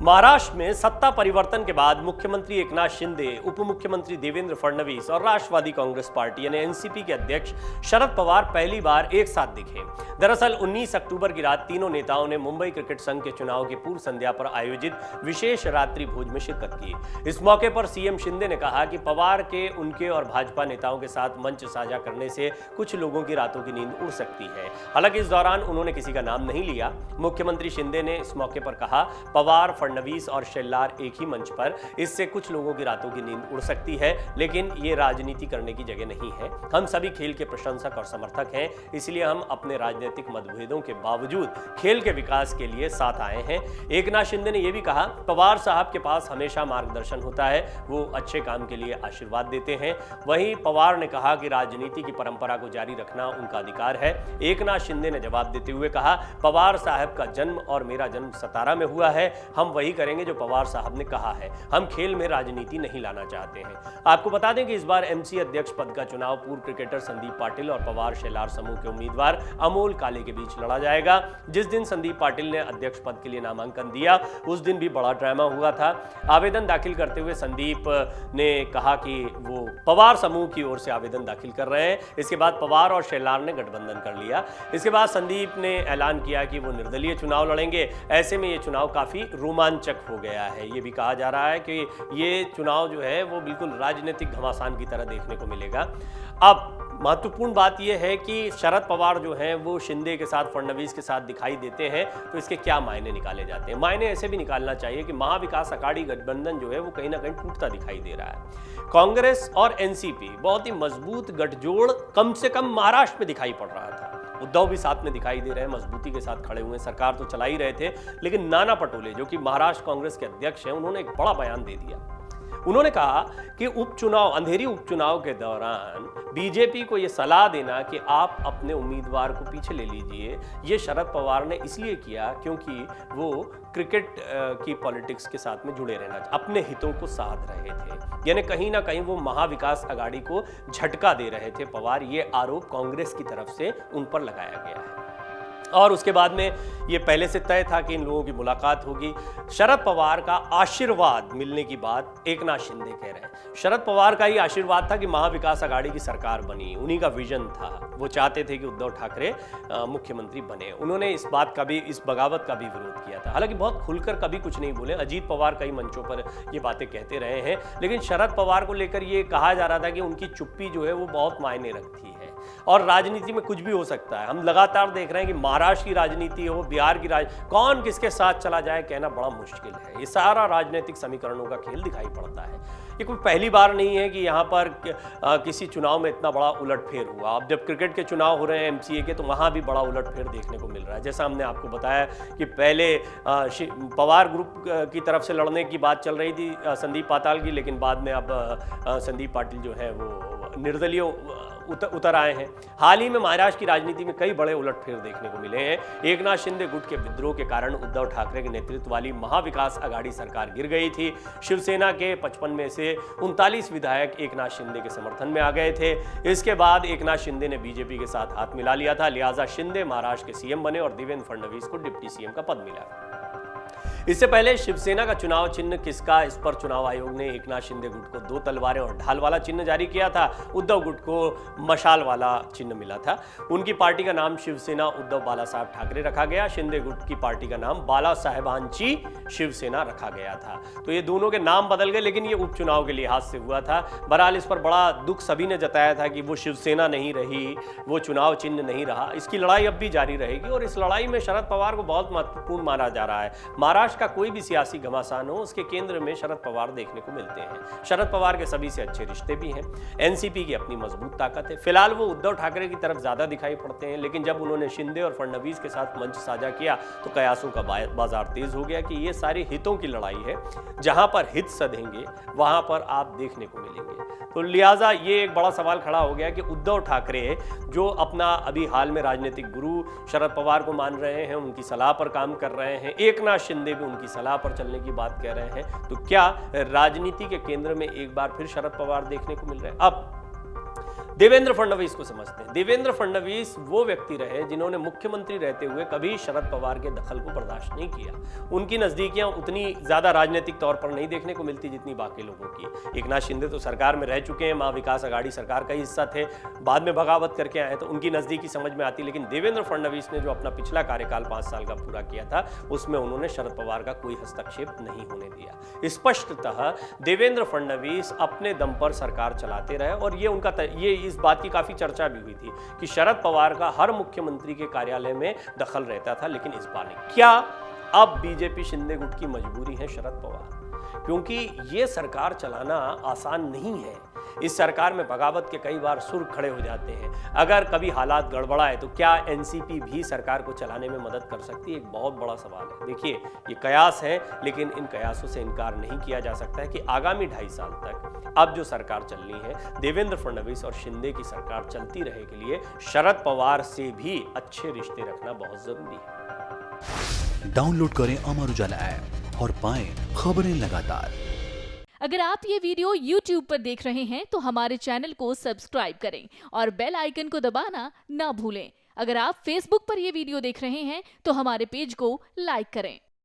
महाराष्ट्र में सत्ता परिवर्तन के बाद मुख्यमंत्री एकनाथ शिंदे, उप मुख्यमंत्री देवेंद्र फडणवीस और राष्ट्रवादी कांग्रेस पार्टी यानी एनसीपी के अध्यक्ष शरद पवार पहली बार एक साथ दिखे। दरअसल 19 अक्टूबर की रात तीनों नेताओं ने मुंबई क्रिकेट संघ के चुनाव की पूर्व संध्या पर आयोजित विशेष रात्रि भोज में शिरकत की। इस मौके पर सीएम शिंदे ने कहा कि पवार के, उनके और भाजपा नेताओं के साथ मंच साझा करने से कुछ लोगों की रातों की नींद उड़ सकती है। हालांकि इस दौरान उन्होंने किसी का नाम नहीं लिया। मुख्यमंत्री शिंदे ने इस मौके पर कहा, पवार, फडणवीस और शेल्लार एक ही मंच पर, इससे कुछ लोगों की रातों की नींद उड़ सकती है, लेकिन ये राजनीति करने की जगह नहीं है। हम सभी खेल के प्रशंसक और समर्थक हैं, इसलिए हम अपने राजनीतिक मतभेदों के बावजूद खेल के विकास के लिए साथ आए हैं। एकनाथ शिंदे ने यह भी कहा, पवार साहब के पास हमेशा मार्गदर्शन होता है, वो अच्छे काम के लिए आशीर्वाद देते हैं। वहीं पवार ने कहा कि राजनीति की परंपरा को जारी रखना उनका अधिकार है। एकनाथ शिंदे ने जवाब देते हुए कहा, पवार साहब का जन्म और मेरा जन्म सतारा में हुआ है, हम वही करेंगे जो पवार साहब ने कहा है। हम खेल में राजनीति नहीं लाना चाहते हैं। आपको बता दें कि इस बार एमसी अध्यक्ष पद का चुनाव पूर्व क्रिकेटर संदीप पाटिल और पवार शेल्लार समूह के उम्मीदवार अमोल काले के बीच लड़ा जाएगा। जिस दिन संदीप पाटिल ने अध्यक्ष पद के लिए नामांकन दिया, उस दिन भी बड़ा ड्रामा हुआ था। आवेदन दाखिल करते हुए संदीप ने कहा कि वो पवार समूह की ओर से आवेदन दाखिल कर रहे हैं। इसके बाद पवार और शेल्लार ने गठबंधन कर लिया। इसके बाद संदीप ने ऐलान किया कि वो निर्दलीय चुनाव लड़ेंगे। ऐसे में ये चुनाव काफी रोमांचक हो गया है। ये भी कहा जा रहा है कि ये चुनाव जो है वो बिल्कुल राजनीतिक घमासान की तरह देखने को मिलेगा। अब महत्वपूर्ण बात यह है कि शरद पवार जो हैं वो शिंदे के साथ, फडणवीस के साथ दिखाई देते हैं, तो इसके क्या मायने निकाले जाते हैं। मायने ऐसे भी निकालना चाहिए कि महाविकास अघाड़ी गठबंधन जो है वो कहीं ना कहीं टूटता दिखाई दे रहा है। कांग्रेस और एनसीपी बहुत ही मजबूत गठजोड़ कम से कम महाराष्ट्र में दिखाई पड़ रहा था। उद्धव भी साथ में दिखाई दे रहे हैं, मजबूती के साथ खड़े हुए, सरकार तो चला ही रहे थे। लेकिन नाना पटोले जो कि महाराष्ट्र कांग्रेस के अध्यक्ष हैं, उन्होंने एक बड़ा बयान दे दिया। उन्होंने कहा कि उपचुनाव, अंधेरी उपचुनाव के दौरान बीजेपी को यह सलाह देना कि आप अपने उम्मीदवार को पीछे ले लीजिए, ये शरद पवार ने इसलिए किया क्योंकि वो क्रिकेट की पॉलिटिक्स के साथ में जुड़े रहना, अपने हितों को साध रहे थे। यानी कहीं ना कहीं वो महाविकास अघाड़ी को झटका दे रहे थे पवार। ये आरोप कांग्रेस की तरफ से उन पर लगाया गया है और उसके बाद में ये पहले से तय था कि इन लोगों की मुलाकात होगी। शरद पवार का आशीर्वाद मिलने की बात एकनाथ शिंदे कह रहे हैं। शरद पवार का ही आशीर्वाद था कि महाविकास अघाड़ी की सरकार बनी, उन्हीं का विजन था। वो चाहते थे कि उद्धव ठाकरे मुख्यमंत्री बने। उन्होंने इस बात का भी, इस बगावत का भी विरोध किया था। हालांकि बहुत खुलकर कभी कुछ नहीं बोले। अजीत पवार कई मंचों पर ये बातें कहते रहे हैं, लेकिन शरद पवार को लेकर ये कहा जा रहा था कि उनकी चुप्पी जो है वो बहुत मायने रखती है और राजनीति में कुछ भी हो सकता है। हम लगातार देख रहे हैं कि महाराष्ट्र की राजनीति हो, बिहार की कौन किसके साथ चला जाए कहना बड़ा मुश्किल है। ये सारा राजनीतिक समीकरणों का खेल दिखाई पड़ता है। ये कोई पहली बार नहीं है कि यहाँ पर किसी चुनाव में इतना बड़ा उलटफेर हुआ। अब जब क्रिकेट के चुनाव हो रहे हैं एमसीए के, तो वहाँ भी बड़ा उलटफेर देखने को मिल रहा है। जैसा हमने आपको बताया कि पहले पवार ग्रुप की तरफ से लड़ने की बात चल रही थी संदीप पाटिल की, लेकिन बाद में अब संदीप पाटिल जो है वो निर्दलीय उतर आए हैं। हाल ही में महाराष्ट्र की राजनीति में कई बड़े उलटफेर देखने को मिले हैं। एकनाथ शिंदे गुट के विद्रोह के कारण उद्धव ठाकरे के नेतृत्व वाली महाविकास अघाड़ी सरकार गिर गई थी। शिवसेना के 55 में से 39 विधायक एकनाथ शिंदे के समर्थन में आ गए थे। इसके बाद एकनाथ शिंदे ने बीजेपी के साथ हाथ मिला लिया था, लिहाजा शिंदे महाराष्ट्र के सीएम बने और देवेंद्र फडणवीस को डिप्टी सीएम का पद मिला। इससे पहले शिवसेना का चुनाव चिन्ह किसका, इस पर चुनाव आयोग ने एकनाथ शिंदे गुट को 2 तलवारें और ढाल वाला चिन्ह जारी किया था। उद्धव गुट को मशाल वाला चिन्ह मिला था। उनकी पार्टी का नाम शिवसेना उद्धव बाला साहब ठाकरे रखा गया। शिंदे गुट की पार्टी का नाम बाला साहेबांची शिवसेना रखा गया था। तो ये दोनों के नाम बदल गए, लेकिन ये उपचुनाव के लिहाज से हुआ था। बहरहाल इस पर बड़ा दुख सभी ने जताया था कि वो शिवसेना नहीं रही, वो चुनाव चिन्ह नहीं रहा। इसकी लड़ाई अब भी जारी रहेगी और इस लड़ाई में शरद पवार को बहुत महत्वपूर्ण माना जा रहा है। महाराष्ट्र का कोई भी सियासी घमासान हो, उसके केंद्र में शरद पवार देखने को मिलते हैं। शरद पवार के सभी से अच्छे रिश्ते भी हैं। एनसीपी की अपनी मजबूत ताकत है। फिलहाल वो उद्धव ठाकरे की तरफ ज्यादा दिखाई पड़ते हैं, लेकिन जब उन्होंने शिंदे और फडणवीस के साथ मंच साझा किया तो कयासों का बाजार तेज हो गया कि ये सारे हितों की लड़ाई है। जहां पर हित सधेंगे वहां पर आप देखने को मिलेंगे। तो लिहाजा ये एक बड़ा सवाल खड़ा हो गया कि उद्धव ठाकरे जो अपना अभी हाल में राजनीतिक गुरु शरद पवार को मान रहे हैं, उनकी सलाह पर काम कर रहे हैं, एकनाथ शिंदे भी उनकी सलाह पर चलने की बात कह रहे हैं, तो क्या राजनीति के केंद्र में एक बार फिर शरद पवार देखने को मिल रहे हैं। अब देवेंद्र फडणवीस को समझते हैं। देवेंद्र फडणवीस वो व्यक्ति रहे जिन्होंने मुख्यमंत्री रहते हुए कभी शरद पवार के दखल को बर्दाश्त नहीं किया। उनकी नजदीकियां उतनी ज्यादा राजनीतिक तौर पर नहीं देखने को मिलती जितनी बाकी लोगों की। एकनाथ शिंदे तो सरकार में रह चुके हैं, महाविकास आघाड़ी सरकार का हिस्सा थे, बाद में बगावत करके आए, तो उनकी नजदीकी समझ में आती। लेकिन देवेंद्र फडणवीस ने जो अपना पिछला कार्यकाल 5 साल का पूरा किया था, उसमें उन्होंने शरद पवार का कोई हस्तक्षेप नहीं होने दिया। स्पष्टतः देवेंद्र फडणवीस अपने दम पर सरकार चलाते रहे और ये इस बात की काफी चर्चा भी हुई थी कि शरद पवार का हर मुख्यमंत्री के कार्यालय में दखल रहता था, लेकिन इस बार नहीं। क्या अब बीजेपी शिंदे गुट की मजबूरी है शरद पवार? क्योंकि ये सरकार चलाना आसान नहीं है। इस सरकार में बगावत के कई बार सुर खड़े हो जाते हैं। अगर कभी हालात गड़बड़ाए तो क्या एनसीपी भी सरकार को चलाने में मदद कर सकती है? एक बहुत बड़ा सवाल है। देखिए, ये कयास है, लेकिन इन कयासों से इनकार नहीं किया जा सकता है कि आगामी 2.5 साल तक अब जो सरकार चलनी है, देवेंद्र फडणवीस और शिंदे की सरकार चलती रहे के लिए शरद पवार से भी अच्छे रिश्ते रखना बहुत जरूरी है। डाउनलोड करें अमर उजाला ऐप और पाएं खबरें लगातार। अगर आप ये वीडियो YouTube पर देख रहे हैं तो हमारे चैनल को सब्सक्राइब करें और बेल आइकन को दबाना ना भूलें। अगर आप Facebook पर ये वीडियो देख रहे हैं तो हमारे पेज को लाइक करें।